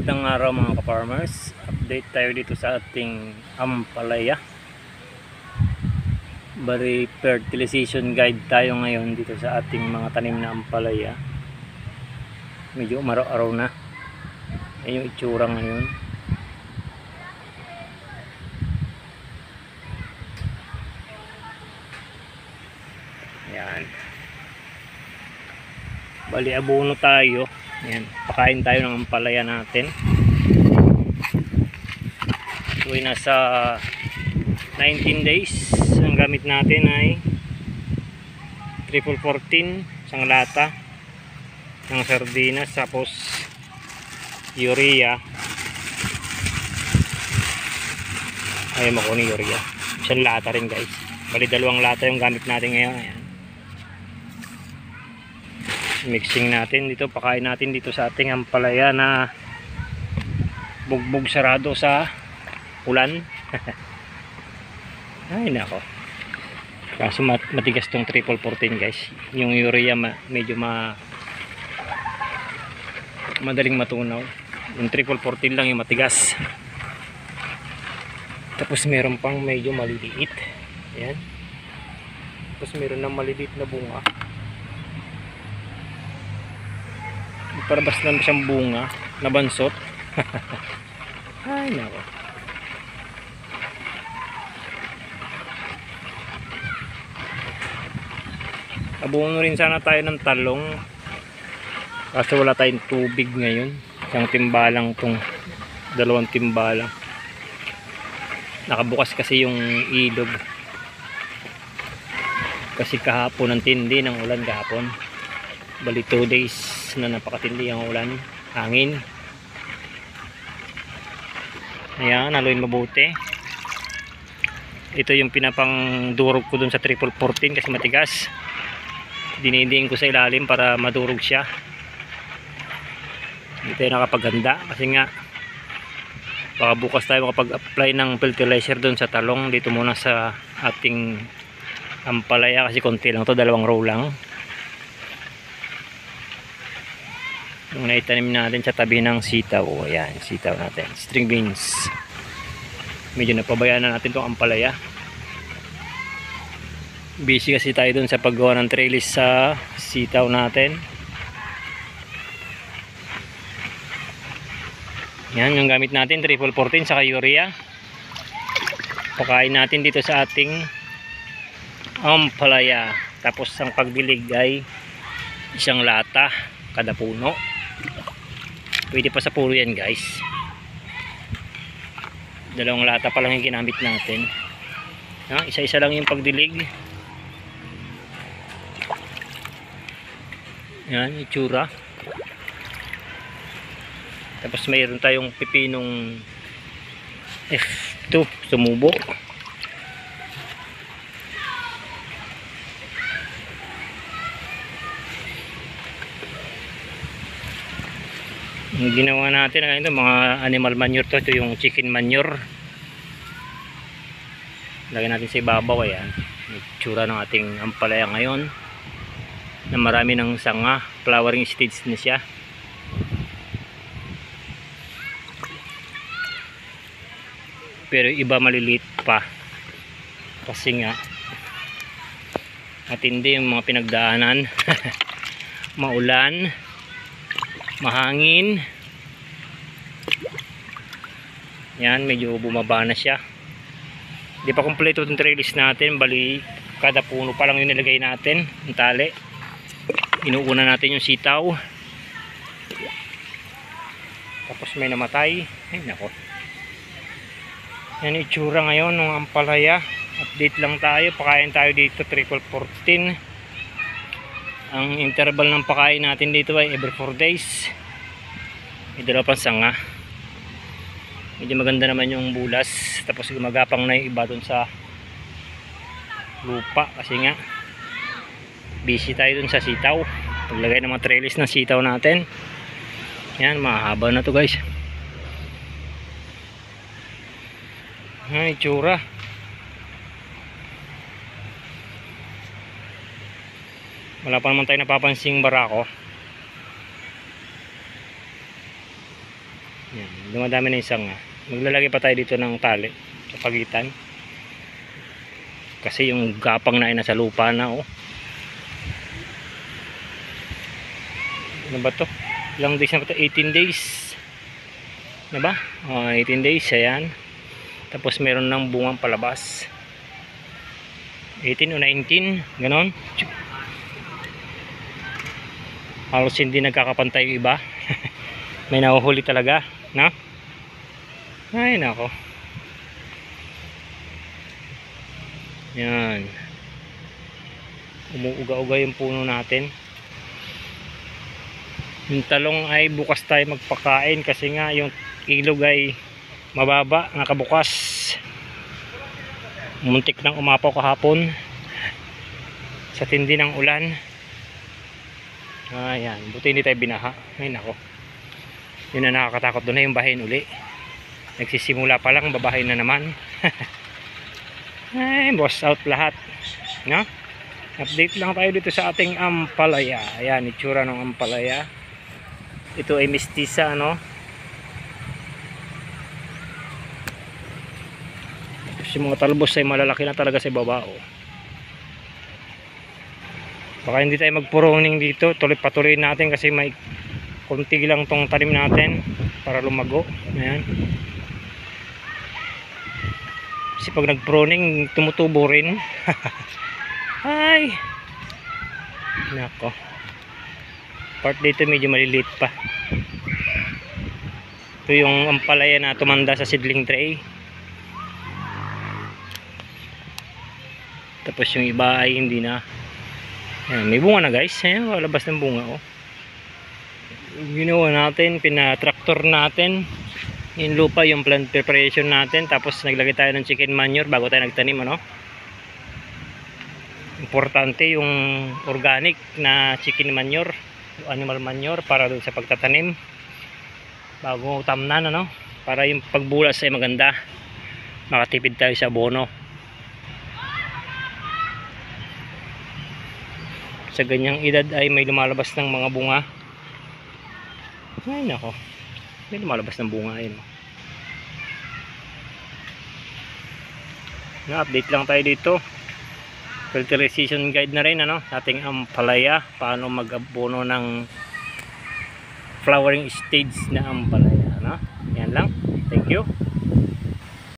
Magandang araw mga ka-farmers. Update tayo dito sa ating ampalaya. Bari fertilization guide tayo ngayon dito sa ating mga tanim na ampalaya. Medyo umaraw-araw na. Ayun yung itsura ngayon. Yan. Bali abono tayo. Yan, pakain tayo ng ampalaya natin. So ay nasa 19 days. Ang gamit natin ay 14 isang lata ng sardinas, tapos urea. Ayaw ako ni urea. Isang lata rin guys. Bali dalawang lata yung gamit natin ngayon. Ayan. Mixing natin dito, pakain natin dito sa ating ampalaya na bugbog sarado sa ulan. Ay nako, kaso matigas tong 14 guys. Yung urea medyo madaling matunaw. Yung 14 lang yung matigas. Tapos meron pang medyo maliliit. Ayan. Tapos meron ng maliliit na bunga. Parabas lang siyang bunga na bansot. Ay nako. Abuno rin sana tayo ng talong, kaso wala tayong tubig ngayon. Isang timbalang tong, dalawang timbalang. Nakabukas kasi yung ilog. Kasi kahapon ang tindi ng ulan kahapon. Bali 2 days na napakatindi ang ulan, hangin. Ayan, haluin mabuti. Ito yung pinapang durog ko dun sa 14 kasi matigas. Dinidiin ko sa ilalim para madurog siya. Ito yung nakapaganda kasi nga baka bukas tayo makapag-apply ng fertilizer dun sa talong. Dito muna sa ating ampalaya kasi konti lang to, 2 row lang. Yung naitanim natin sa tabi ng sitaw. Ayan, sitaw natin, string beans. Medyo napabayaan na natin itong ampalaya. Busy kasi tayo dun sa paggawa ng trellis sa sitaw natin. Yan yung gamit natin, 14 saka urea. Pakain natin dito sa ating ampalaya. Tapos ang pagdilig ay isang lata kada puno. Pwede pa sa puro yan guys. 2 lata pa lang yung ginamit natin. Isa-isa lang yung pagdilig. Yan, itsura. Tapos mayroon tayong pipinong F2 sumubo. Yung ginawa natin ito, mga animal manure to. Ito yung chicken manure. Lagyan natin sa ibabaw. Ayan, itsura ng ating ampalaya ngayon na marami ng sanga, flowering stage na siya. Pero iba maliliit pa kasi nga matindi yung mga pinagdaanan. Maulan, mahangin. Yan, medyo bumaba na siya. Di pa kompleto itong trellis natin. Bali kada puno pa lang yung nilagay natin ang tali. Inuuna natin yung sitaw. Tapos may namatay. Ay nako. Yan yung itsura ngayon ng ampalaya. Update lang tayo. Pakain tayo dito 14. Ang interval ng pakain natin dito ay every 4 days. May 2 pang sanga. Medyo maganda naman yung bulas. Tapos gumagapang na yung iba dun sa lupa. Kasi nga busy tayo dun sa sitaw. Paglagay ng mga trellis ng sitaw natin. Yan, mahaba na to guys. Ay, itsura. Wala pa naman tayo napapansing barako. Yan, dumadami na yung sanga. Maglalagay pa tayo dito ng tali sa pagitan. Kasi yung gapang na ay nasa lupa na, oh. Ano ba to? Ilang days na ba to? 18 days. Ano ba? 18 days, ayan. Tapos meron ng bungang palabas. 18 o 19, ganon. Halos hindi nagkakapantay yung iba. May nahuhuli talaga, no? Ay, nako. Yan. Umuuga-uga yung puno natin. Yung talong ay bukas tayo magpakain kasi nga yung ilog ay mababa, nakabukas. Muntik nang umapaw kahapon sa tindi ng ulan. Ayan, buti hindi tayo binaha. Ay nako, yun na nakakatakot. Doon na yung bahin uli. Nagsisimula pa lang, babahin na naman. Ay, boss out lahat, no? Update lang tayo dito sa ating ampalaya. Ayan, itsura ng ampalaya. Ito ay mistisa, no? Yung mga talbos ay malalaki na talaga sa baba, oh. Baka hindi tayo magpuruning dito, patuloy natin kasi may konti lang tong tanim natin para lumago. Ayan. Kasi pag nagpruning tumutubo rin. Ay nako, part dito medyo maliliit pa. Ito yung ampalaya na tumanda sa seedling tray. Tapos yung iba ay hindi na. Ayan, may bunga na guys. Ayan, labas ng bunga, oh. Ginawa natin, pinatraktor natin yung lupa, yung plant preparation natin. Tapos naglagay tayo ng chicken manure bago tayo nagtanim, ano. Importante yung organic na chicken manure, animal manure, para dun sa pagtatanim bago tamnan, ano, para yung pagbulas ay maganda, makatipid tayo sa abono. Sa ganyang edad ay may lumalabas ng mga bunga. Ay nako, may lumalabas ng bunga, ayun. Na-update lang tayo dito. Fertilization guide na rin, ano, ating ampalaya, paano mag-abono ng flowering stage na ampalaya, no? Yan lang. Thank you.